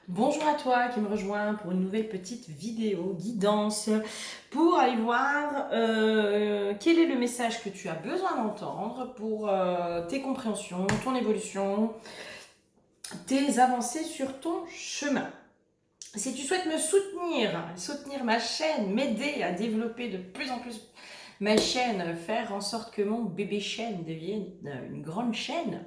Bonjour à toi qui me rejoins pour une nouvelle petite vidéo guidance pour aller voir quel est le message que tu as besoin d'entendre pour tes compréhensions, ton évolution, tes avancées sur ton chemin. Si tu souhaites me soutenir ma chaîne, m'aider à développer de plus en plus ma chaîne, faire en sorte que mon bébé chaîne devienne une grande chaîne,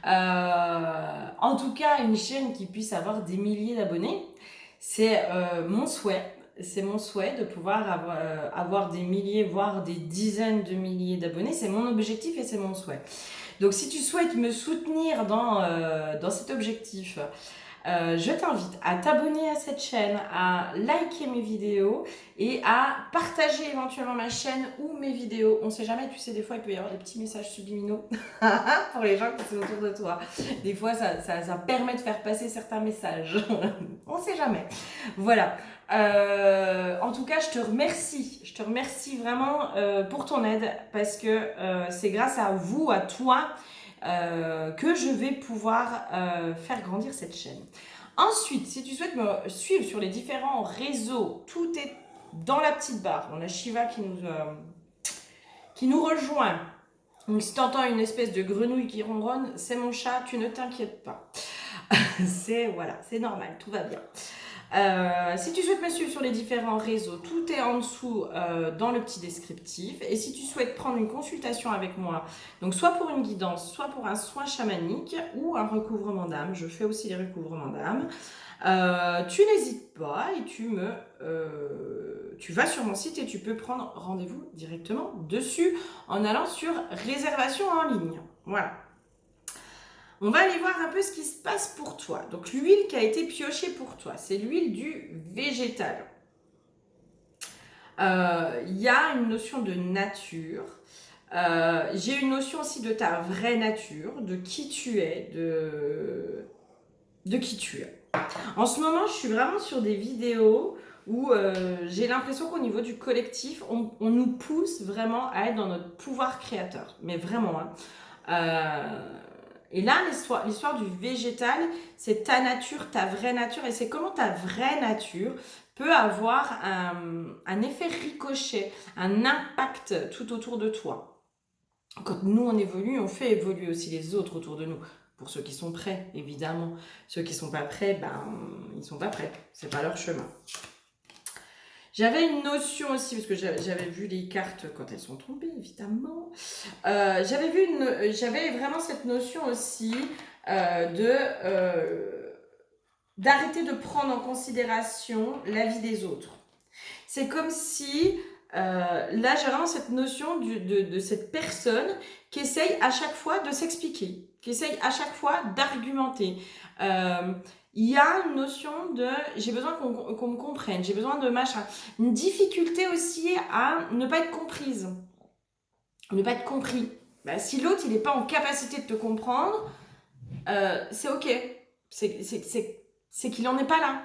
en tout cas, une chaîne qui puisse avoir des milliers d'abonnés, c'est mon souhait. C'est mon souhait de pouvoir avoir des milliers, voire des dizaines de milliers d'abonnés. C'est mon objectif et c'est mon souhait. Donc, si tu souhaites me soutenir dans cet objectif, je t'invite à t'abonner à cette chaîne, à liker mes vidéos et à partager éventuellement ma chaîne ou mes vidéos. On sait jamais, tu sais, des fois il peut y avoir des petits messages subliminaux pour les gens qui sont autour de toi. Des fois, ça permet de faire passer certains messages. On sait jamais. Voilà. En tout cas, je te remercie. Je te remercie vraiment pour ton aide parce que c'est grâce à vous, à toi, que je vais pouvoir faire grandir cette chaîne. Ensuite, si tu souhaites me suivre sur les différents réseaux, tout est dans la petite barre. On a Shiva qui nous rejoint. Donc si tu entends une espèce de grenouille qui ronronne, c'est mon chat, tu ne t'inquiètes pas. C'est normal, tout va bien. Si tu souhaites me suivre sur les différents réseaux, tout est en dessous dans le petit descriptif. Et si tu souhaites prendre une consultation avec moi, donc soit pour une guidance, soit pour un soin chamanique ou un recouvrement d'âme, je fais aussi les recouvrements d'âme, tu n'hésites pas et tu vas sur mon site et tu peux prendre rendez-vous directement dessus en allant sur réservation en ligne. Voilà. On va aller voir un peu ce qui se passe pour toi. Donc l'huile qui a été piochée pour toi, c'est l'huile du végétal. Il y a une notion de nature. J'ai une notion aussi de ta vraie nature, de qui tu es, de qui tu es. En ce moment, je suis vraiment sur des vidéos où j'ai l'impression qu'au niveau du collectif, on nous pousse vraiment à être dans notre pouvoir créateur. Mais vraiment, hein. Et là, l'histoire du végétal, c'est ta nature, ta vraie nature, et c'est comment ta vraie nature peut avoir un effet ricochet, un impact tout autour de toi. Quand nous, on évolue, on fait évoluer aussi les autres autour de nous. Pour ceux qui sont prêts, évidemment. Ceux qui sont pas prêts, ben, ils sont pas prêts. C'est pas leur chemin. J'avais une notion aussi, parce que j'avais vu les cartes quand elles sont tombées, évidemment. J'avais vraiment cette notion aussi d'arrêter de prendre en considération la vie des autres. C'est comme si, là j'ai vraiment cette notion de cette personne qui essaye à chaque fois de s'expliquer, qui essaye à chaque fois d'argumenter. Il y a une notion de j'ai besoin qu'on me comprenne, j'ai besoin de machin. Une difficulté aussi à ne pas être comprise, ne pas être compris. Bah, si l'autre il n'est pas en capacité de te comprendre, c'est ok. C'est qu'il n'en est pas là.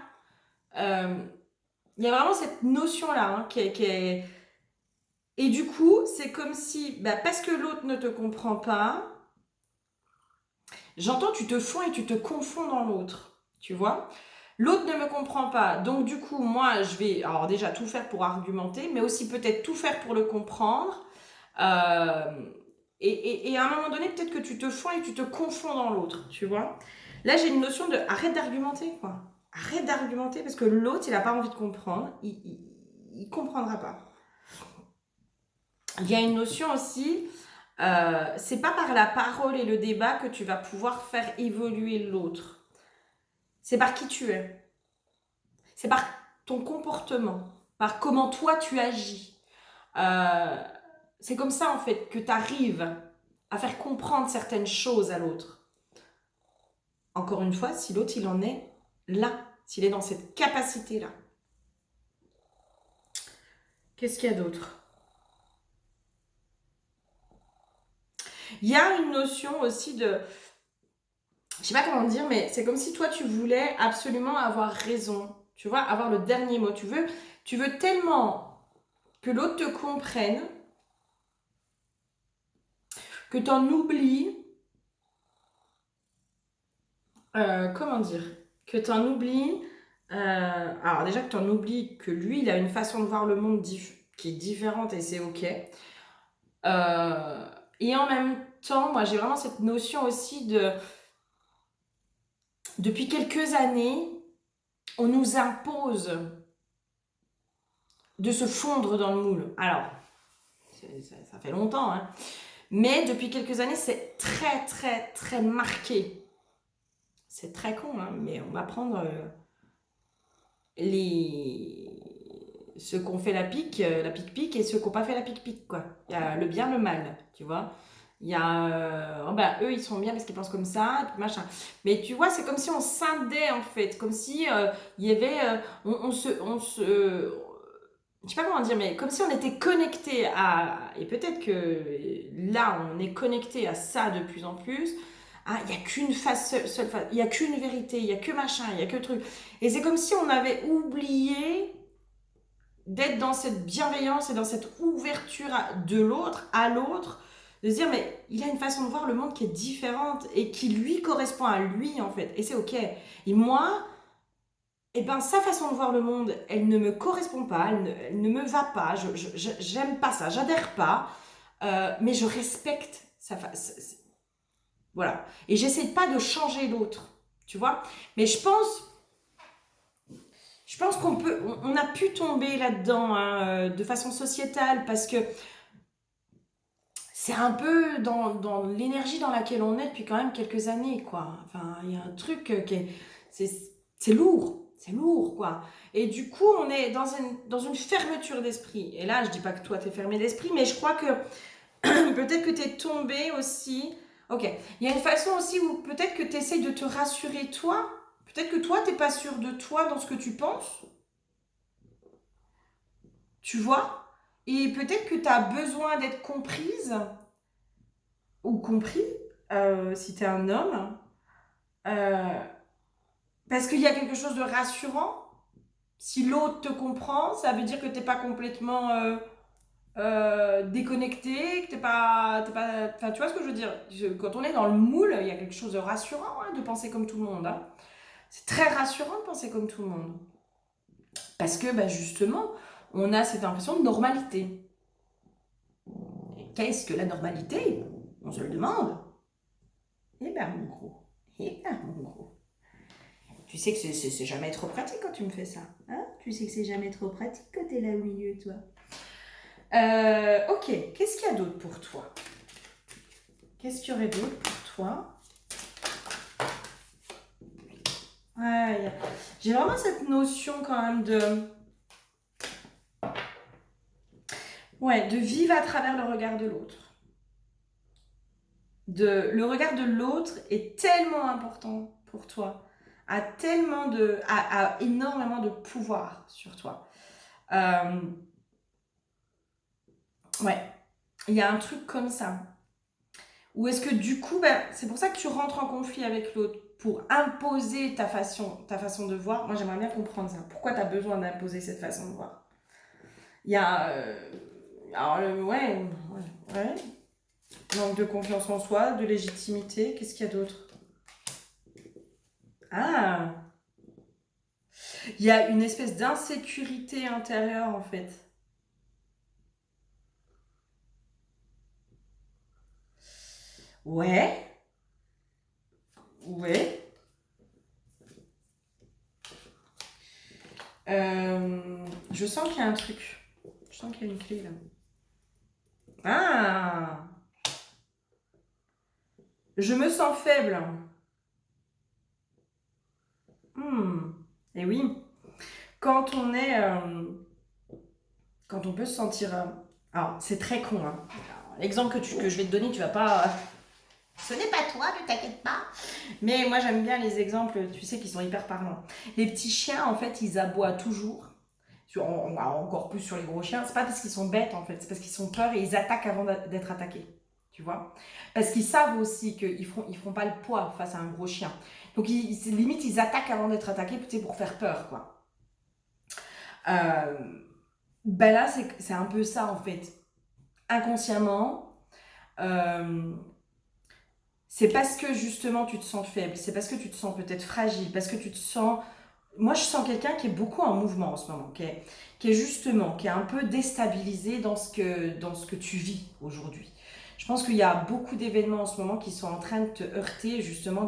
Il y a vraiment cette notion-là qui est... Et du coup, c'est comme si, bah, parce que l'autre ne te comprend pas, j'entends tu te fonds et tu te confonds dans l'autre, tu vois. L'autre ne me comprend pas, donc du coup, moi, je vais, alors déjà, tout faire pour argumenter, mais aussi peut-être tout faire pour le comprendre. Euh, et à un moment donné, peut-être que tu te fonds et tu te confonds dans l'autre, tu vois. Là, j'ai une notion de arrête d'argumenter, quoi. Arrête d'argumenter parce que l'autre, il n'a pas envie de comprendre, il comprendra pas. Il y a une notion aussi, c'est pas par la parole et le débat que tu vas pouvoir faire évoluer l'autre. C'est par qui tu es. C'est par ton comportement, par comment toi tu agis. Euh, c'est comme ça en fait que tu arrives à faire comprendre certaines choses à l'autre. Encore une fois, si l'autre il en est là, s'il est dans cette capacité-là. Qu'est-ce qu'il y a d'autre? Il y a une notion aussi de, je sais pas comment dire, mais c'est comme si toi tu voulais absolument avoir raison, tu vois, avoir le dernier mot. Tu veux tellement que l'autre te comprenne, que tu en oublies, comment dire. que tu en oublies. Alors déjà que tu en oublies que lui, il a une façon de voir le monde qui est différente et c'est ok. Et en même temps, moi j'ai vraiment cette notion aussi de... Depuis quelques années, on nous impose de se fondre dans le moule. Alors, ça fait longtemps, hein. Mais depuis quelques années, c'est très, très, très marqué. C'est très con, hein, mais on va prendre ceux qui ont fait la pique-pique, et ceux qui n'ont pas fait la pique-pique, quoi. Il y a le bien, le mal, tu vois. Il y a... eux, ils sont bien parce qu'ils pensent comme ça, et puis machin. Mais tu vois, c'est comme si on scindait, en fait. Comme si il y avait... je sais pas comment dire, mais comme si on était connecté à... Et peut-être que là, on est connecté à ça de plus en plus. Ah, il n'y a qu'une seule face, il n'y a qu'une vérité, il n'y a que machin, il n'y a que truc. Et c'est comme si on avait oublié d'être dans cette bienveillance et dans cette ouverture de l'autre, à l'autre, de se dire, mais il a une façon de voir le monde qui est différente et qui lui correspond à lui, en fait. Et c'est ok. Et moi, eh ben, sa façon de voir le monde, elle ne me correspond pas, elle ne me va pas, j'aime pas ça, j'adhère pas, mais je respecte sa façon. Voilà. Et j'essaie pas de changer l'autre, tu vois. Mais je pense on a pu tomber là-dedans, hein, de façon sociétale, parce que c'est un peu dans l'énergie dans laquelle on est depuis quand même quelques années, quoi. Enfin, il y a un truc qui est, c'est lourd, quoi. Et du coup, on est dans une fermeture d'esprit. Et là, je dis pas que toi, t'es fermé d'esprit, mais je crois que peut-être que t'es tombé aussi. Ok, il y a une façon aussi où peut-être que t'essayes de te rassurer toi. Peut-être que toi, t'es pas sûr de toi dans ce que tu penses. Tu vois? Et peut-être que tu as besoin d'être comprise ou compris, si tu es un homme, euh, parce qu'il y a quelque chose de rassurant. Si l'autre te comprend, ça veut dire que tu n'es pas complètement déconnecté, que enfin, tu vois ce que je veux dire? Quand on est dans le moule, il y a quelque chose de rassurant, hein, de penser comme tout le monde, hein. C'est très rassurant de penser comme tout le monde. Parce que bah, justement, on a cette impression de normalité. Qu'est-ce que la normalité? On se le demande. Eh ben mon gros, eh ben mon gros. Tu sais que c'est jamais trop pratique quand tu me fais ça. Hein? Tu sais que c'est jamais trop pratique quand t'es là au milieu, toi. Ok, qu'est-ce qu'il y a d'autre pour toi? Qu'est-ce qu'il y aurait d'autre pour toi? Ouais, j'ai vraiment cette notion quand même ouais, de vivre à travers le regard de l'autre. Le regard de l'autre est tellement important pour toi, a énormément de pouvoir sur toi. Ouais, il y a un truc comme ça. Ou est-ce que du coup, ben, c'est pour ça que tu rentres en conflit avec l'autre, pour imposer ta façon de voir. Moi, j'aimerais bien comprendre ça. Pourquoi tu as besoin d'imposer cette façon de voir? Il y a... alors, ouais. Manque de confiance en soi, de légitimité. Qu'est-ce qu'il y a d'autre? Ah, il y a une espèce d'insécurité intérieure, en fait. Ouais, ouais. Je sens qu'il y a un truc. Je sens qu'il y a une clé, là. Ah, je me sens faible. Hmm. Et oui, quand on est, quand on peut se sentir, alors c'est très con, hein. L'exemple que je vais te donner, tu vas pas, ce n'est pas toi, ne t'inquiète pas. Mais moi j'aime bien les exemples, tu sais, qui sont hyper parlants. Les petits chiens, en fait, ils aboient toujours. Encore plus sur les gros chiens. C'est pas parce qu'ils sont bêtes, en fait, c'est parce qu'ils ont peur et ils attaquent avant d'être attaqués. Tu vois? Parce qu'ils savent aussi qu'ils feront pas le poids face à un gros chien. Donc limite, ils attaquent avant d'être attaqués, pour faire peur, quoi. Euh, ben là, c'est un peu ça, en fait. Inconsciemment, euh, c'est parce que justement tu te sens faible, c'est parce que tu te sens peut-être fragile, parce que tu te sens... Moi, je sens quelqu'un qui est beaucoup en mouvement en ce moment, qui est justement, qui est un peu déstabilisé dans ce que tu vis aujourd'hui. Je pense qu'il y a beaucoup d'événements en ce moment qui sont en train de te heurter justement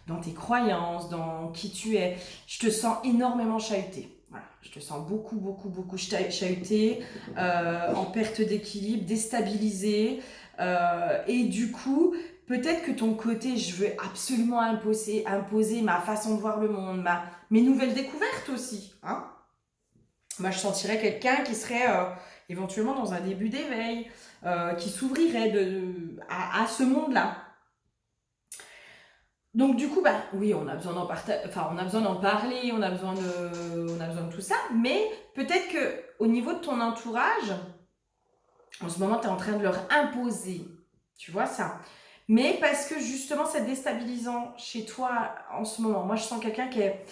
dans tes croyances, dans qui tu es. Je te sens énormément chahuté. Voilà. Je te sens beaucoup, beaucoup, beaucoup chahuté, en perte d'équilibre, déstabilisé. Et du coup, peut-être que ton côté, je veux absolument imposer ma façon de voir le monde, mes nouvelles découvertes aussi. Hein. Moi, je sentirais quelqu'un qui serait éventuellement dans un début d'éveil, qui s'ouvrirait à ce monde-là. Donc du coup, bah oui, on a besoin on a besoin d'en parler, on a besoin de tout ça, mais peut-être que au niveau de ton entourage, en ce moment, tu es en train de leur imposer, tu vois ça. Mais parce que justement, c'est déstabilisant chez toi en ce moment. Moi, je sens quelqu'un qui est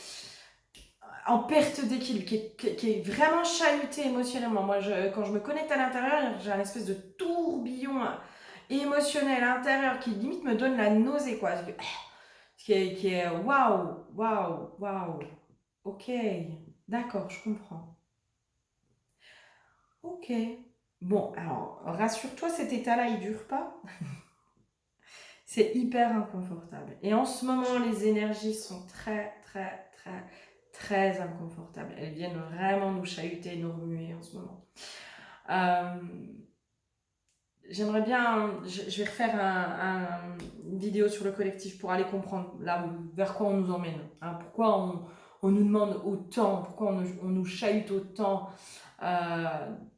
en perte d'équilibre, qui est vraiment chahuté émotionnellement. Moi, quand je me connecte à l'intérieur, j'ai un espèce de tourbillon émotionnel à l'intérieur qui limite me donne la nausée, quoi. Qui est waouh, waouh, waouh. Ok, d'accord, je comprends. Ok. Bon, alors, rassure-toi, cet état-là, il dure pas. C'est hyper inconfortable. Et en ce moment, les énergies sont très, très, très, très inconfortables. Elles viennent vraiment nous chahuter, nous remuer en ce moment. Euh, J'aimerais bien, je vais refaire une vidéo sur le collectif pour aller comprendre là vers quoi on nous emmène. Hein, pourquoi on nous demande autant, pourquoi on nous chahute autant.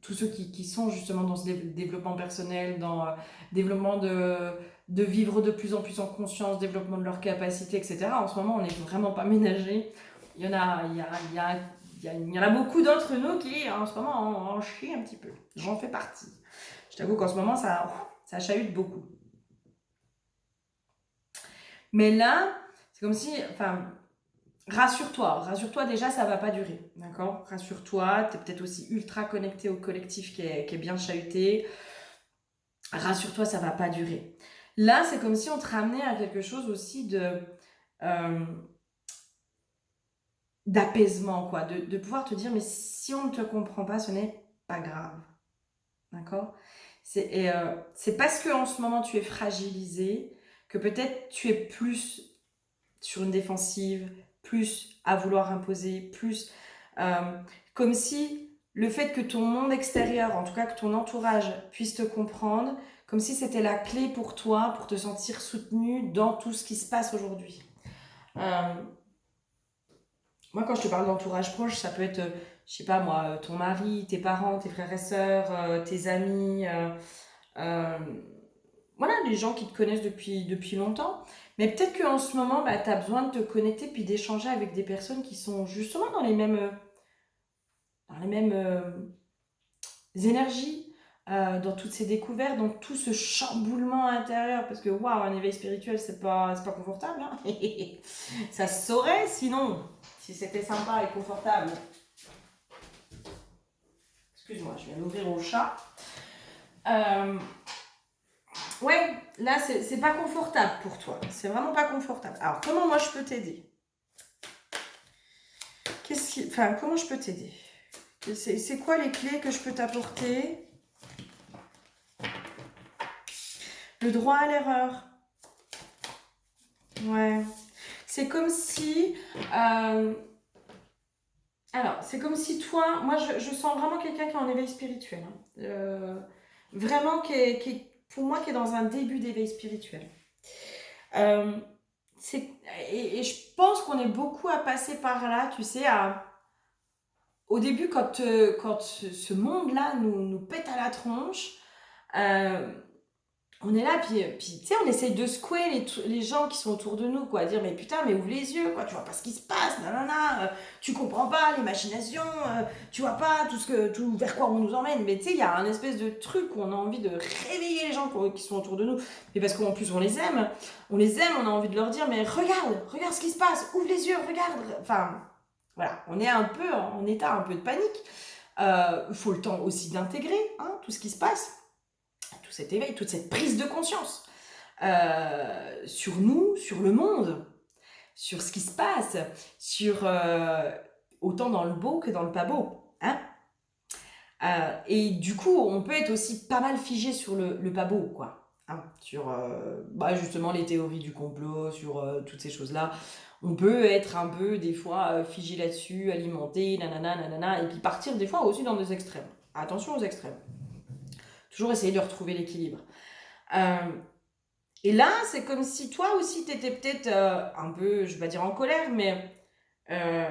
Tous ceux qui sont justement dans ce développement personnel, dans développement de vivre de plus en plus en conscience, développement de leurs capacités, etc. En ce moment, on n'est vraiment pas ménagés. Il y en a, il y en a beaucoup d'entre nous qui, en ce moment, en chient un petit peu. J'en fais partie. Je t'avoue qu'en ce moment, ça chahute beaucoup. Mais là, c'est comme si, enfin, rassure-toi déjà, ça va pas durer, d'accord? Rassure-toi, tu es peut-être aussi ultra connecté au collectif qui est bien chahuté. Rassure-toi, ça va pas durer. Là, c'est comme si on te ramenait à quelque chose aussi euh, d'apaisement, quoi, de pouvoir te dire, mais si on ne te comprend pas, ce n'est pas grave, d'accord? C'est parce que en ce moment tu es fragilisé que peut-être tu es plus sur une défensive, plus à vouloir imposer, plus comme si le fait que ton monde extérieur, en tout cas que ton entourage puisse te comprendre, comme si c'était la clé pour toi, pour te sentir soutenu dans tout ce qui se passe aujourd'hui. Euh, Moi, quand je te parle d'entourage proche, ça peut être, je sais pas moi, ton mari, tes parents, tes frères et sœurs, tes amis, euh, voilà, les gens qui te connaissent depuis longtemps. Mais peut-être qu'en ce moment, bah, tu as besoin de te connecter puis d'échanger avec des personnes qui sont justement dans les mêmes énergies, dans toutes ces découvertes, dans tout ce chamboulement intérieur. Parce que, waouh, un éveil spirituel, c'est pas confortable. Hein. Ça se saurait sinon, si c'était sympa et confortable. Excuse-moi, je viens d'ouvrir au chat. Euh, Ouais, là, c'est pas confortable pour toi. C'est vraiment pas confortable. Alors, comment moi je peux t'aider? Enfin, comment je peux t'aider? C'est quoi les clés que je peux t'apporter? Le droit à l'erreur. Ouais. C'est comme si... alors, c'est comme si toi... Moi, je sens vraiment quelqu'un qui est en éveil spirituel. Hein. Vraiment, pour moi, qui est dans un début d'éveil spirituel. Euh, et je pense qu'on est beaucoup à passer par là, tu sais, au début, quand ce monde-là nous pète à la tronche, euh, on est là, puis tu sais, on essaye de secouer les gens qui sont autour de nous, quoi, dire, mais putain, mais ouvre les yeux, quoi, tu vois pas ce qui se passe, nanana, tu comprends pas les machinations, tu vois pas tout vers quoi on nous emmène, mais tu sais, il y a un espèce de truc où on a envie de réveiller les gens qui sont autour de nous, mais parce qu'en plus on les aime, on a envie de leur dire, mais regarde ce qui se passe, ouvre les yeux, regarde, enfin... Voilà, on est un peu en état un peu de panique. Il faut le temps aussi d'intégrer hein, tout ce qui se passe, tout cet éveil, toute cette prise de conscience. sur nous, sur le monde, sur ce qui se passe, sur autant dans le beau que dans le pas beau. Hein. Et du coup, on peut être aussi pas mal figé sur le pas beau, quoi. Hein, sur justement les théories du complot, sur toutes ces choses-là. On peut être un peu, des fois, figé là-dessus, alimenté, nanana, nanana, et puis partir des fois aussi dans des extrêmes. Attention aux extrêmes. Toujours essayer de retrouver l'équilibre. Et là, c'est comme si toi aussi, t'étais peut-être un peu, je vais pas dire en colère, mais euh,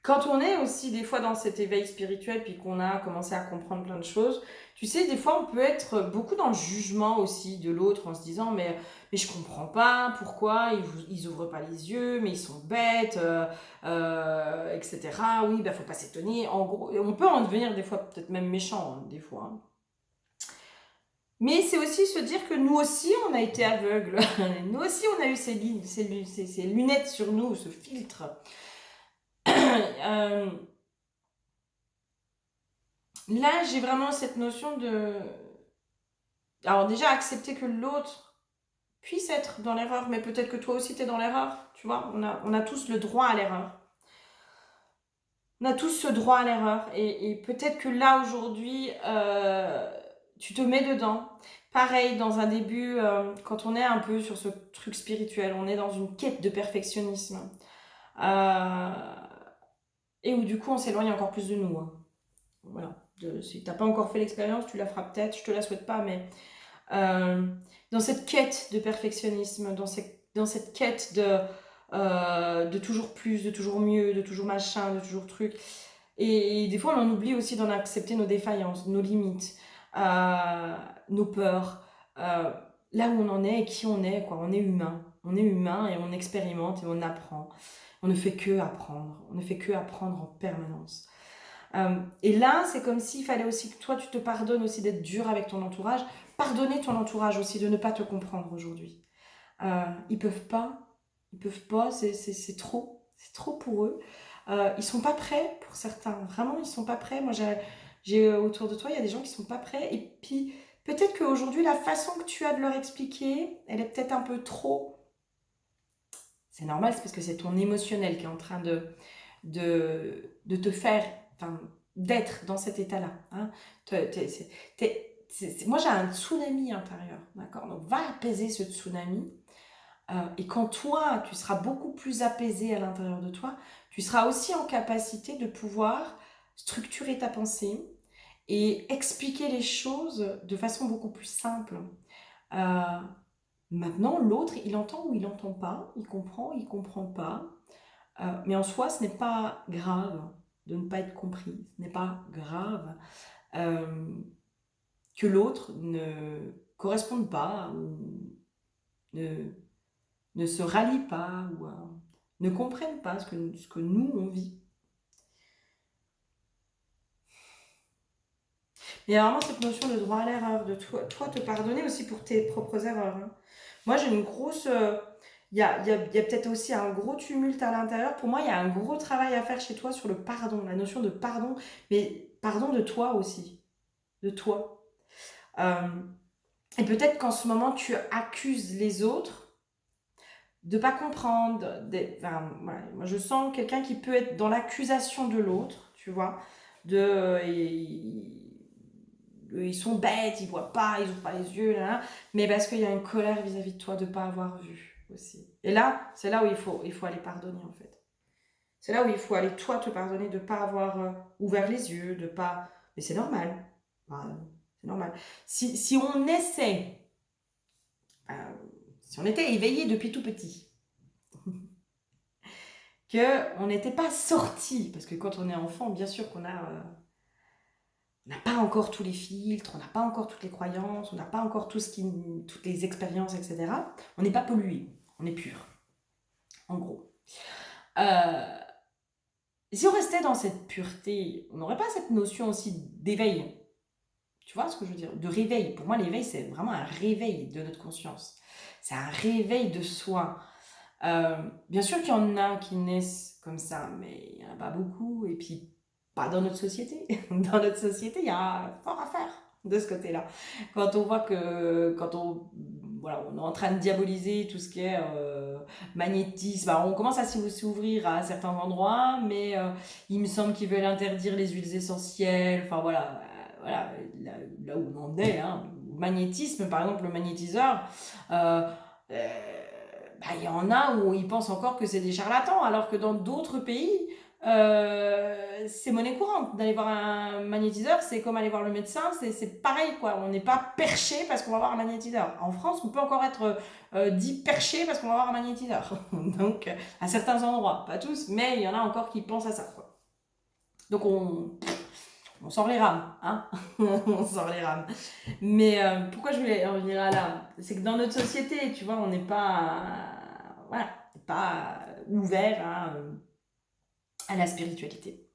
quand on est aussi des fois dans cet éveil spirituel, puis qu'on a commencé à comprendre plein de choses, tu sais, des fois, on peut être beaucoup dans le jugement aussi de l'autre en se disant, mais je comprends pas, pourquoi ils ouvrent pas les yeux, mais ils sont bêtes, etc. Oui, faut pas s'étonner. En gros, on peut en devenir des fois peut-être même méchant, hein, des fois. Hein. Mais c'est aussi se dire que nous aussi, on a été aveugles. Nous aussi, on a eu ces lunettes sur nous, ce filtre. Euh, Là, j'ai vraiment cette notion de... Alors déjà, accepter que l'autre puisse être dans l'erreur, mais peut-être que toi aussi, tu es dans l'erreur. Tu vois, on a tous le droit à l'erreur. On a tous ce droit à l'erreur. Et peut-être que là, aujourd'hui, tu te mets dedans. Pareil, dans un début, quand on est un peu sur ce truc spirituel, on est dans une quête de perfectionnisme. Euh, et où du coup, on s'éloigne encore plus de nous. Hein. Voilà. Si t'as pas encore fait l'expérience, tu la feras peut-être, je te la souhaite pas, mais euh, dans cette quête de perfectionnisme, dans cette quête de toujours plus, de toujours mieux, de toujours machin, de toujours truc. Et des fois, on en oublie aussi d'en accepter nos défaillances, nos limites, nos peurs, euh, là où on en est et qui on est, quoi. On est humain. On est humain et on expérimente et on apprend. On ne fait que apprendre. On ne fait que apprendre en permanence. Et là, c'est comme s'il fallait aussi que toi, tu te pardonnes aussi d'être dur avec ton entourage. Pardonner ton entourage aussi de ne pas te comprendre aujourd'hui. Ils peuvent pas. Ils peuvent pas. C'est trop. C'est trop pour eux. Ils sont pas prêts pour certains. Vraiment, ils sont pas prêts. Moi, j'ai autour de toi, il y a des gens qui sont pas prêts. Et puis, peut-être qu'aujourd'hui, la façon que tu as de leur expliquer, elle est peut-être un peu trop. C'est normal, c'est parce que c'est ton émotionnel qui est en train de te faire, enfin, d'être dans cet état-là. Hein. Moi, j'ai un tsunami intérieur, d'accord. Donc, va apaiser ce tsunami. Et quand toi, tu seras beaucoup plus apaisé à l'intérieur de toi, tu seras aussi en capacité de pouvoir structurer ta pensée et expliquer les choses de façon beaucoup plus simple. Euh, Maintenant, l'autre, il entend ou il n'entend pas, il comprend pas. Mais en soi, ce n'est pas grave de ne pas être compris. Ce n'est pas grave euh, que l'autre ne corresponde pas ou ne, ne se rallie pas ou ne comprenne pas ce que nous, on vit. Il y a vraiment cette notion de droit à l'erreur, de toi te pardonner aussi pour tes propres erreurs. Hein. Moi, j'ai une grosse... il y a peut-être aussi un gros tumulte à l'intérieur. Pour moi, il y a un gros travail à faire chez toi sur le pardon, la notion de pardon, mais pardon de toi aussi, de toi. Euh, et peut-être qu'en ce moment, tu accuses les autres de pas comprendre. Enfin, voilà. Moi, je sens quelqu'un qui peut être dans l'accusation de l'autre, tu vois, ils sont bêtes, ils voient pas, ils ouvrent pas les yeux, là, là, mais parce qu'il y a une colère vis-à-vis de toi de pas avoir vu aussi. Et là, c'est là où il faut aller pardonner en fait. C'est là où il faut aller toi te pardonner de pas avoir ouvert les yeux, de pas. Mais c'est normal. C'est normal. Si on essaie, euh, si on était éveillé depuis tout petit, que on n'était pas sorti, parce que quand on est enfant, bien sûr qu'on a on n'a pas encore tous les filtres, on n'a pas encore toutes les croyances, on n'a pas encore toutes les expériences, etc. On n'est pas pollué, on est pur, en gros. Euh, si on restait dans cette pureté, on n'aurait pas cette notion aussi d'éveil. Tu vois ce que je veux dire? De réveil. Pour moi, l'éveil, c'est vraiment un réveil de notre conscience. C'est un réveil de soi. Bien sûr qu'il y en a qui naissent comme ça, mais il n'y en a pas beaucoup. Et puis, pas dans notre société. Dans notre société, il y a fort à faire de ce côté-là. Quand on voit que, quand on voilà, on est en train de diaboliser tout ce qui est magnétisme. Alors, on commence à s'ouvrir à certains endroits, mais il me semble qu'ils veulent interdire les huiles essentielles. Enfin voilà, voilà là où on en est. Hein. Le magnétisme, par exemple, le magnétiseur, il y en a où ils pensent encore que c'est des charlatans, alors que dans d'autres pays, c'est monnaie courante. D'aller voir un magnétiseur, c'est comme aller voir le médecin, c'est pareil, quoi. On n'est pas perché parce qu'on va voir un magnétiseur. En France, on peut encore être dit perché parce qu'on va voir un magnétiseur. Donc, à certains endroits, pas tous, mais il y en a encore qui pensent à ça, quoi. Donc, on sort les rames, hein. On sort les rames. Mais pourquoi je voulais en venir à là? C'est que dans notre société, tu vois, on n'est pas, voilà, pas ouvert à la spiritualité.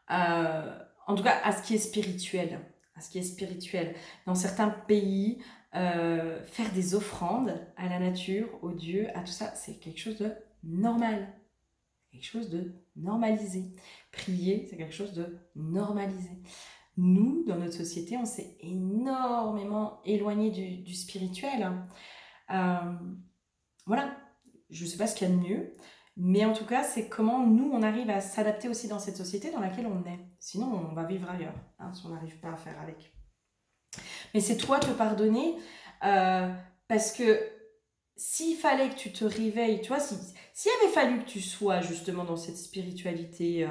En tout cas, à ce qui est spirituel. À ce qui est spirituel. Dans certains pays, faire des offrandes à la nature, aux dieux, à tout ça, c'est quelque chose de normal. Quelque chose de normalisé. Prier, c'est quelque chose de normalisé. Nous, dans notre société, on s'est énormément éloigné du spirituel. Voilà, je ne sais pas ce qu'il y a de mieux, mais en tout cas, c'est comment nous, on arrive à s'adapter aussi dans cette société dans laquelle on est. Sinon, on va vivre ailleurs, hein, si on n'arrive pas à faire avec. Mais c'est toi te pardonner, parce que s'il fallait que tu te réveilles, tu vois, s'il avait fallu que tu sois justement dans cette spiritualité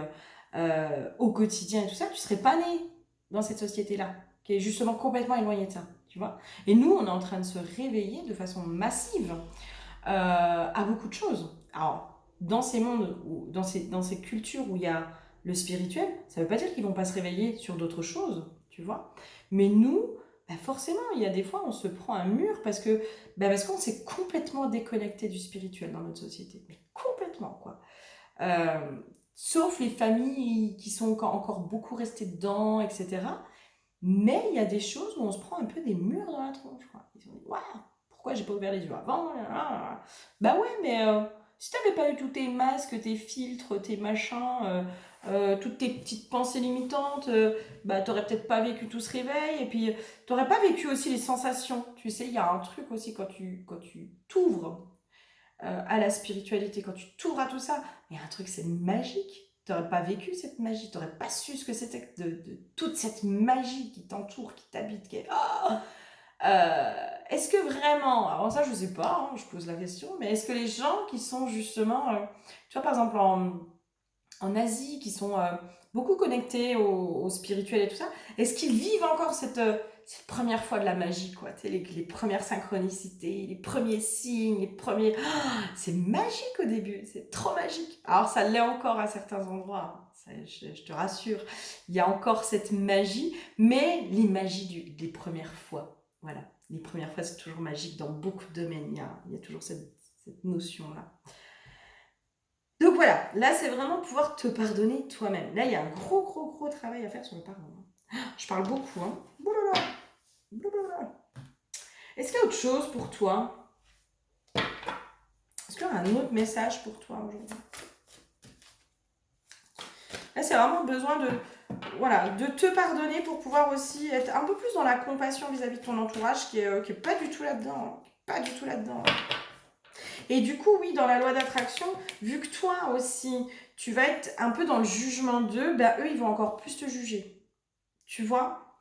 au quotidien et tout ça, tu ne serais pas né dans cette société-là, qui est justement complètement éloignée de ça, tu vois. Et nous, on est en train de se réveiller de façon massive à beaucoup de choses. Alors, dans ces mondes, dans ces cultures où il y a le spirituel, ça ne veut pas dire qu'ils ne vont pas se réveiller sur d'autres choses, tu vois. Mais nous, forcément, il y a des fois, on se prend un mur parce qu'on s'est complètement déconnecté du spirituel dans notre société. Mais complètement, quoi. Sauf les familles qui sont encore beaucoup restées dedans, etc. Mais il y a des choses où on se prend un peu des murs dans la tronche, quoi. Ils se disent, waouh, pourquoi j'ai pas ouvert les yeux avant? Bah ouais, mais si t'avais pas eu tous tes masques, tes filtres, tes machins, toutes tes petites pensées limitantes, t'aurais peut-être pas vécu tout ce réveil, et puis t'aurais pas vécu aussi les sensations. Tu sais, il y a un truc aussi quand tu t'ouvres à la spiritualité, quand tu t'ouvres à tout ça, il y a un truc, c'est magique. Tu n'aurais pas vécu cette magie, tu n'aurais pas su ce que c'était de toute cette magie qui t'entoure, qui t'habite, qui est... Oh est-ce que vraiment, alors ça je sais pas, hein, je pose la question, mais est-ce que les gens qui sont justement, tu vois par exemple en Asie, qui sont beaucoup connectés au spirituel et tout ça, est-ce qu'ils vivent encore cette première fois de la magie, quoi, tu sais, les premières synchronicités, les premiers signes, les premiers... C'est magique au début, c'est trop magique. Alors ça l'est encore à certains endroits, hein, je te rassure. Il y a encore cette magie, mais les magies des premières fois, voilà. Les premières fois, c'est toujours magique dans beaucoup de domaines, il y a toujours cette notion-là. Donc voilà, là c'est vraiment pouvoir te pardonner toi-même. Là il y a un gros travail à faire sur le pardon. Je parle beaucoup, hein. Est-ce qu'il y a autre chose pour toi? Est-ce qu'il y a un autre message pour toi aujourd'hui? Là c'est vraiment besoin de te pardonner pour pouvoir aussi être un peu plus dans la compassion vis-à-vis de ton entourage qui est pas du tout là-dedans. Pas du tout là-dedans. Et du coup, oui, dans la loi d'attraction, vu que toi aussi, tu vas être un peu dans le jugement d'eux, eux, ils vont encore plus te juger. Tu vois?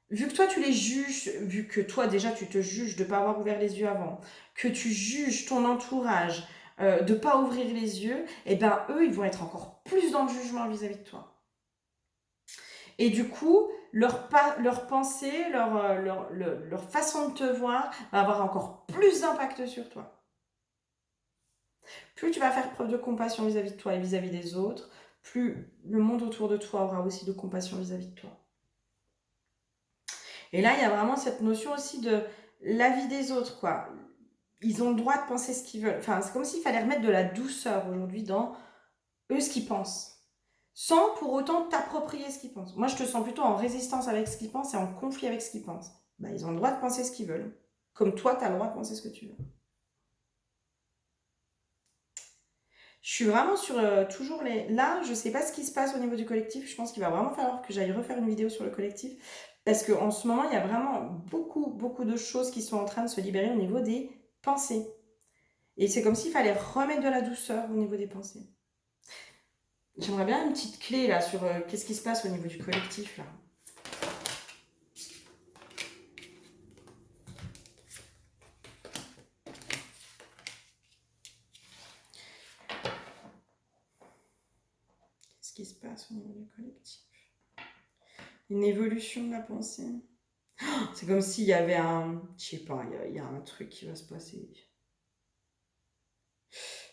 Vu que toi, tu les juges, vu que toi, déjà, tu te juges de ne pas avoir ouvert les yeux avant, que tu juges ton entourage de ne pas ouvrir les yeux, eux, ils vont être encore plus dans le jugement vis-à-vis de toi. Et du coup, leur pensée, leur façon de te voir va avoir encore plus d'impact sur toi. Plus tu vas faire preuve de compassion vis-à-vis de toi et vis-à-vis des autres, plus le monde autour de toi aura aussi de compassion vis-à-vis de toi. Et là, il y a vraiment cette notion aussi de la vie des autres, quoi. Ils ont le droit de penser ce qu'ils veulent. Enfin, c'est comme s'il fallait remettre de la douceur aujourd'hui dans eux, ce qu'ils pensent. Sans pour autant t'approprier ce qu'ils pensent. Moi, je te sens plutôt en résistance avec ce qu'ils pensent et en conflit avec ce qu'ils pensent. Ils ont le droit de penser ce qu'ils veulent. Comme toi, tu as le droit de penser ce que tu veux. Je suis vraiment sur toujours les... Là, je sais pas ce qui se passe au niveau du collectif. Je pense qu'il va vraiment falloir que j'aille refaire une vidéo sur le collectif. Parce qu'en ce moment, il y a vraiment beaucoup de choses qui sont en train de se libérer au niveau des pensées. Et c'est comme s'il fallait remettre de la douceur au niveau des pensées. J'aimerais bien une petite clé là sur qu'est-ce qui se passe au niveau du collectif là. Qu'est-ce qui se passe au niveau du collectif? Une évolution de la pensée. C'est comme s'il y avait un... Je sais pas, il y a un truc qui va se passer.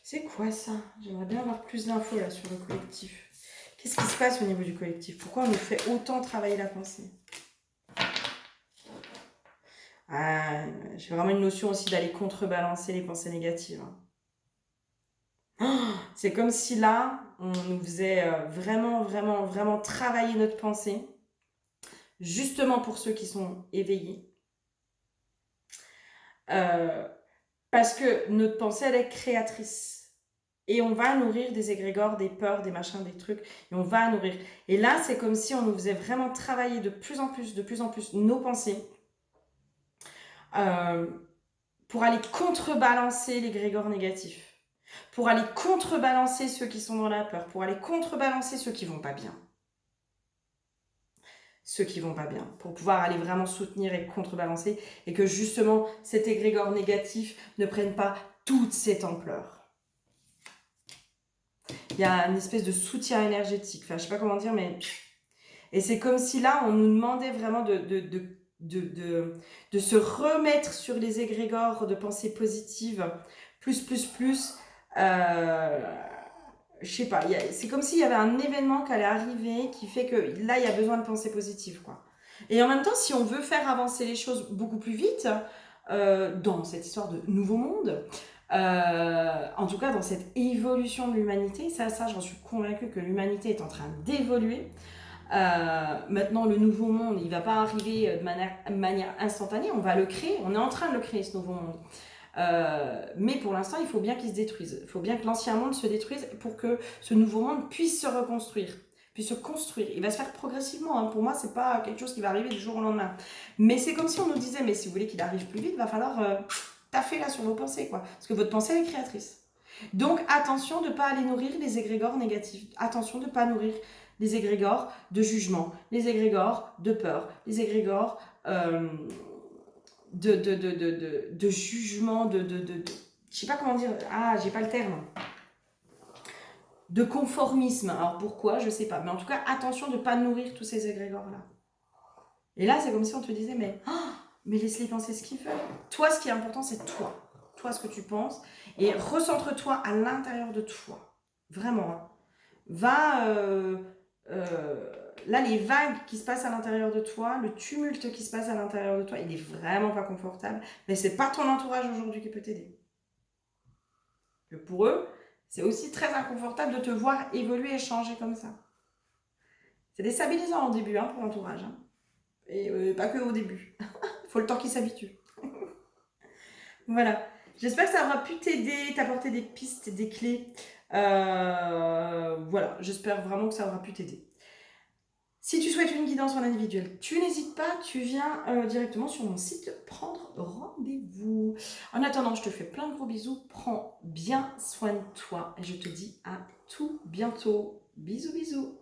C'est quoi ça? J'aimerais bien avoir plus d'infos là sur le collectif. Qu'est-ce qui se passe au niveau du collectif? Pourquoi on nous fait autant travailler la pensée? Ah, j'ai vraiment une notion aussi d'aller contrebalancer les pensées négatives. C'est comme si là, on nous faisait vraiment travailler notre pensée, justement pour ceux qui sont éveillés. Parce que notre pensée, elle est créatrice. Et on va nourrir des égrégores, des peurs, des machins, des trucs. Et on va nourrir. Et là, c'est comme si on nous faisait vraiment travailler de plus en plus nos pensées. Pour aller contrebalancer l'égrégore négatif. Pour aller contrebalancer ceux qui sont dans la peur. Pour aller contrebalancer ceux qui vont pas bien. Ceux qui vont pas bien. Pour pouvoir aller vraiment soutenir et contrebalancer. Et que justement, cet égrégore négatif ne prenne pas toute cette ampleur. Il y a une espèce de soutien énergétique. Enfin, je sais pas comment dire, mais... Et c'est comme si là, on nous demandait vraiment de se remettre sur les égrégores de pensée positive, plus. Je sais pas, c'est comme s'il y avait un événement qui allait arriver qui fait que là, il y a besoin de pensée positive, quoi. Et en même temps, si on veut faire avancer les choses beaucoup plus vite, dans cette histoire de nouveau monde, en tout cas dans cette évolution de l'humanité, ça j'en suis convaincue que l'humanité est en train d'évoluer. Maintenant, le nouveau monde, il va pas arriver de manière instantanée, on va le créer, on est en train de le créer, ce nouveau monde. Mais pour l'instant, il faut bien qu'il se détruise. Il faut bien que l'ancien monde se détruise pour que ce nouveau monde puisse se reconstruire, puisse se construire. Il va se faire progressivement. Hein. Pour moi, c'est pas quelque chose qui va arriver du jour au lendemain. Mais c'est comme si on nous disait, mais si vous voulez qu'il arrive plus vite, il va falloir taffer là sur vos pensées, quoi. Parce que votre pensée, elle est créatrice. Donc, attention de ne pas aller nourrir les égrégores négatifs. Attention de ne pas nourrir les égrégores de jugement, les égrégores de peur, les égrégores de jugement, je sais pas comment dire, j'ai pas le terme, de conformisme. Alors pourquoi, je sais pas, mais en tout cas, attention de ne pas nourrir tous ces égrégores-là. Et là, c'est comme si on te disait, mais laisse-les penser ce qu'ils veulent. Toi, ce qui est important, c'est toi. Toi, ce que tu penses. Et recentre-toi à l'intérieur de toi. Vraiment. Hein. Va... là, les vagues qui se passent à l'intérieur de toi, le tumulte qui se passe à l'intérieur de toi, il est vraiment pas confortable. Mais c'est pas ton entourage aujourd'hui qui peut t'aider. Pour eux, c'est aussi très inconfortable de te voir évoluer et changer comme ça. C'est déstabilisant au début pour l'entourage. Hein. Et pas que au début. Il faut le temps qu'ils s'habituent. Voilà. J'espère que ça aura pu t'aider, t'apporter des pistes, des clés. Voilà. J'espère vraiment que ça aura pu t'aider. Si tu souhaites une guidance en individuel, tu n'hésites pas, tu viens directement sur mon site prendre rendez-vous. En attendant, je te fais plein de gros bisous. Prends bien soin de toi et je te dis à tout bientôt. Bisous, bisous.